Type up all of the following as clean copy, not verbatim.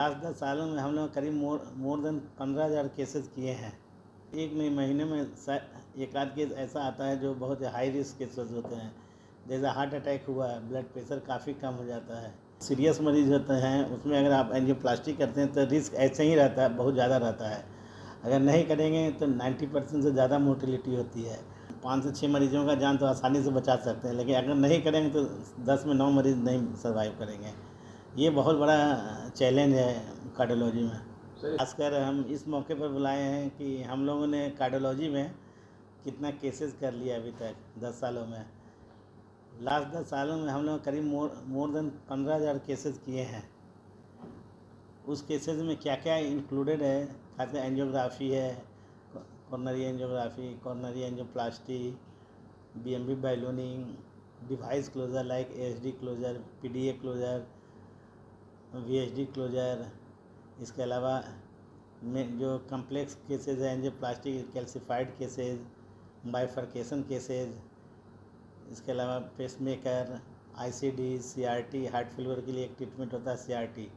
Last 10 सालों में हम लोग करीब मोर देन 15,000 केसेस किए हैं। एक नहीं महीने में एक आध केस ऐसा आता है जो बहुत हाई रिस्क केसेस होते हैं, जैसे हार्ट अटैक हुआ है, ब्लड प्रेशर काफ़ी कम हो जाता है। सीरियस मरीज होते हैं, उसमें अगर आप एंजियोप्लास्टी करते हैं तो रिस्क ऐसे ही रहता है, बहुत ज़्यादा रहता है। अगर नहीं करेंगे तो 90% से ज़्यादा मोर्टेलिटी होती है। 5 से 6 मरीजों का जान तो आसानी से बचा सकते हैं, लेकिन अगर नहीं करेंगे तो 10 में 9 मरीज़ नहीं सर्वाइव करेंगे। ये बहुत बड़ा चैलेंज है कार्डियोलॉजी में। खासकर हम इस मौके पर बुलाए हैं कि हम लोगों ने कार्डियोलॉजी में कितना केसेस कर लिया अभी तक 10 सालों में। लास्ट 10 सालों में हम लोग करीब मोर देन 15,000 केसेस किए हैं। उस केसेस में क्या क्या इंक्लूडेड है, खासकर एंजियोग्राफी है, coronary angiography, coronary angioplasty, BMP ballooning, device closure like ASD closure, PDA closure, VSD closure. इसके अलावा में जो कम्प्लेक्स केसेस हैं angioplasty, calcified cases, bifurcation cases, इसके अलावा pacemaker, ICD, CRT, heart failure के लिए एक ट्रीटमेंट होता है सीआरटी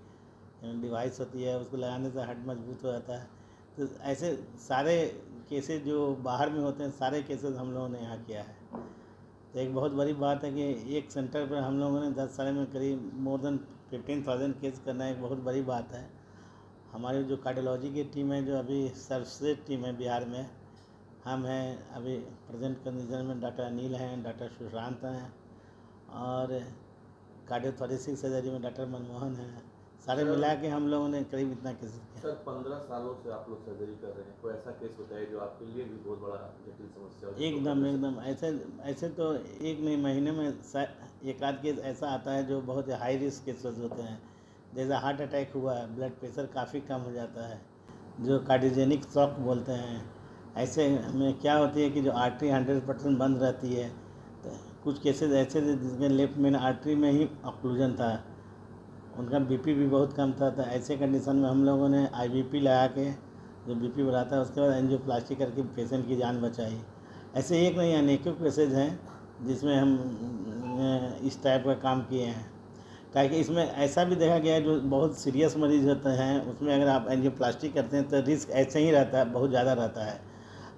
डिवाइस होती है, उसको लगाने से हार्ट मजबूत हो जाता है। तो ऐसे सारे केसेस जो बाहर में होते हैं, सारे केसेस हम लोगों ने यहाँ किया है। तो एक बहुत बड़ी बात है कि एक सेंटर पर हम लोगों ने 10 साल में करीब मोर देन 15,000 केस करना एक बहुत बड़ी बात है। हमारी जो कार्डियोलॉजी की टीम है, जो अभी सर्वश्रेष्ठ टीम है बिहार में, हम हैं अभी प्रेजेंट कंडीशन में डॉक्टर अनिल हैं, डॉक्टर सुशांत हैं, और कार्डियोथोरेसिक सर्जरी में डॉक्टर मनमोहन हैं। सारे मिला के हम लोगों ने करीब इतना केस किया। सर 15 सालों से आप लोग सर्जरी कर रहे हैं, कोई ऐसा केस होता है जो आपके लिए भी बहुत बड़ा जटिल समस्या हो? एकदम ऐसे तो एक नहीं महीने में एक आध केस ऐसा आता है जो बहुत हाई रिस्क केसेस होते हैं, जैसे हार्ट अटैक हुआ है, ब्लड प्रेशर काफ़ी कम हो जाता है, जो कार्डियोजेनिक शॉक बोलते हैं। ऐसे में क्या होती है कि जो आर्टरी 100% बंद रहती है। तो कुछ केसेस ऐसे थे जिसके लेफ्ट मेन आर्टरी में ही ऑक्लूजन था, उनका बीपी भी बहुत कम था। तो ऐसे कंडीशन में हम लोगों ने आईबीपी लगा के जो बीपी बढ़ाता है उसके बाद एंजियोप्लास्टी करके पेशेंट की जान बचाई। ऐसे एक नहीं अनेकों केसेज हैं जिसमें हम इस टाइप का काम किए हैं। ताकि इसमें ऐसा भी देखा गया है जो बहुत सीरियस मरीज होते हैं, उसमें अगर आप एंजियोप्लास्टी करते हैं तो रिस्क ऐसे ही रहता है, बहुत ज़्यादा रहता है।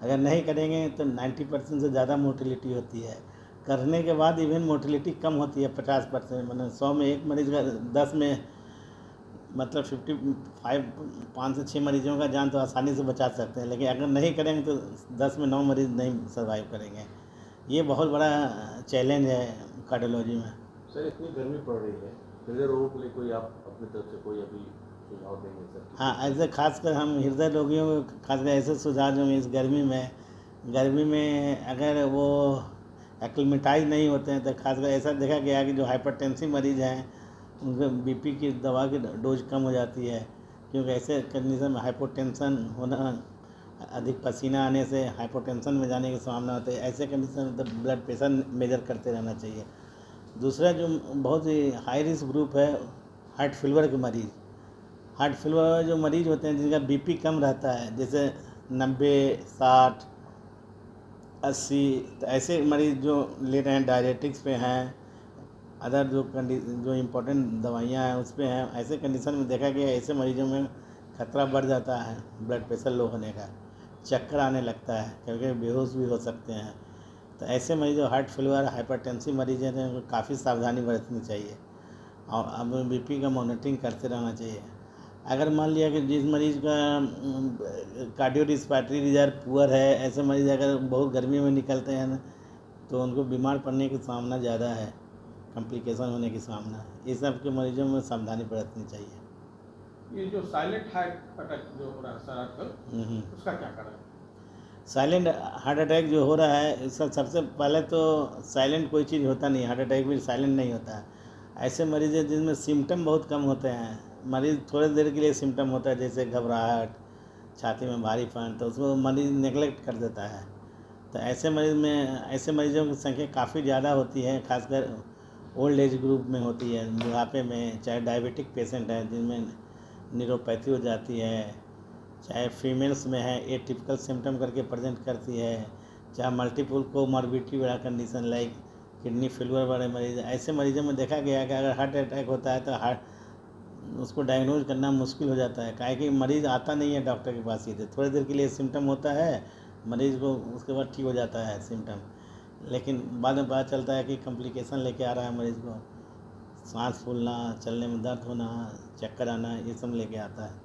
अगर नहीं करेंगे तो 90% से ज़्यादा मोर्टेलिटी होती है। करने के बाद इवन मोर्टेलिटी कम होती है 50%, मतलब 100 में एक मरीज का 10 में मतलब 55 5 से 6 मरीजों का जान तो आसानी से बचा सकते हैं, लेकिन अगर नहीं करेंगे तो 10 में 9 मरीज़ नहीं सर्वाइव करेंगे। ये बहुत बड़ा चैलेंज है कार्डियोलॉजी में। सर इतनी गर्मी पड़ रही है, हृदय रोगों के लिए कोई आप अपनी तरफ से कोई अभी सुझाव देंगे सर? हाँ, ऐसे खासकर हम हृदय रोगियों को खासकर ऐसे सुझाव देंगे इस गर्मी में अगर वो एक्लिमेटाइज नहीं होते हैं तो खासकर ऐसा देखा गया है कि जो हाइपरटेंसिव मरीज़ हैं उनके बीपी की दवा की डोज कम हो जाती है, क्योंकि ऐसे कंडीशन में हाइपोटेंशन होना, अधिक पसीना आने से हाइपोटेंशन में जाने की संभावना होती है। ऐसे कंडीशन में तो ब्लड प्रेशर मेजर करते रहना चाहिए। दूसरा जो बहुत ही हाई रिस्क ग्रुप है, हार्ट फेलियर के मरीज़। हार्ट फेलियर जो मरीज़ होते हैं जिनका बीपी कम रहता है, जैसे 90, 60, 80, तो ऐसे मरीज़ जो ले रहे हैं डायरेटिक्स पे हैं, अदर जो इम्पोर्टेंट दवाइयाँ हैं उस पर हैं, ऐसे कंडीशन में देखा गया ऐसे मरीजों में खतरा बढ़ जाता है ब्लड प्रेशर लो होने का, चक्कर आने लगता है, कभी कभी बेहोश भी हो सकते हैं। तो ऐसे मरीज जो हार्ट फेलियर हाइपरटेंसिव मरीज हैं उनको काफ़ी सावधानी बरतनी चाहिए और अब बीपी का मॉनिटरिंग करते रहना चाहिए। अगर मान लिया कि जिस मरीज़ का कार्डियो रिस्पिरेटरी रिजर्व पुअर है, ऐसे मरीज़ अगर बहुत गर्मी में निकलते हैं ना तो उनको बीमार पड़ने की संभावना ज़्यादा है, कॉम्प्लिकेशन होने की संभावना है। इस सब के मरीजों में सावधानी बरतनी चाहिए। ये जो साइलेंट हार्ट अटैक जो हो रहा है सर आजकल, उसका क्या कारण है? साइलेंट हार्ट अटैक जो हो रहा है इसका सबसे पहले तो साइलेंट कोई चीज़ होता नहीं, हार्ट अटैक भी साइलेंट नहीं होता है। ऐसे मरीज़ हैं जिनमें सिम्टम बहुत कम होते हैं, मरीज़ थोड़ी देर के लिए सिम्टम होता है जैसे घबराहट, छाती में भारीपन, तो उसको मरीज़ नेगलेक्ट कर देता है। तो ऐसे मरीजों की संख्या काफ़ी ज़्यादा होती है, खासकर ओल्ड एज ग्रुप में होती है, बुढ़ापे में, चाहे डायबिटिक पेशेंट है जिनमें न्यूरोपैथी हो जाती है, चाहे फीमेल्स में है एटिपिकल सिम्टम करके प्रेजेंट करती है, चाहे मल्टीपल कोमॉर्बिडिटी वाला कंडीशन लाइक किडनी फेलियर वाले मरीज। ऐसे मरीजों में देखा गया है कि अगर हार्ट अटैक होता है तो उसको डायग्नोज करना मुश्किल हो जाता है, काहे कि मरीज़ आता नहीं है डॉक्टर के पास सीधे, थोड़ी देर के लिए सिम्टम होता है मरीज़ को, उसके बाद ठीक हो जाता है सिम्टम, लेकिन बाद में पता चलता है कि कॉम्प्लिकेशन लेके आ रहा है मरीज़ को, सांस फूलना, चलने में दर्द होना, चक्कर आना, ये सब लेके आता है।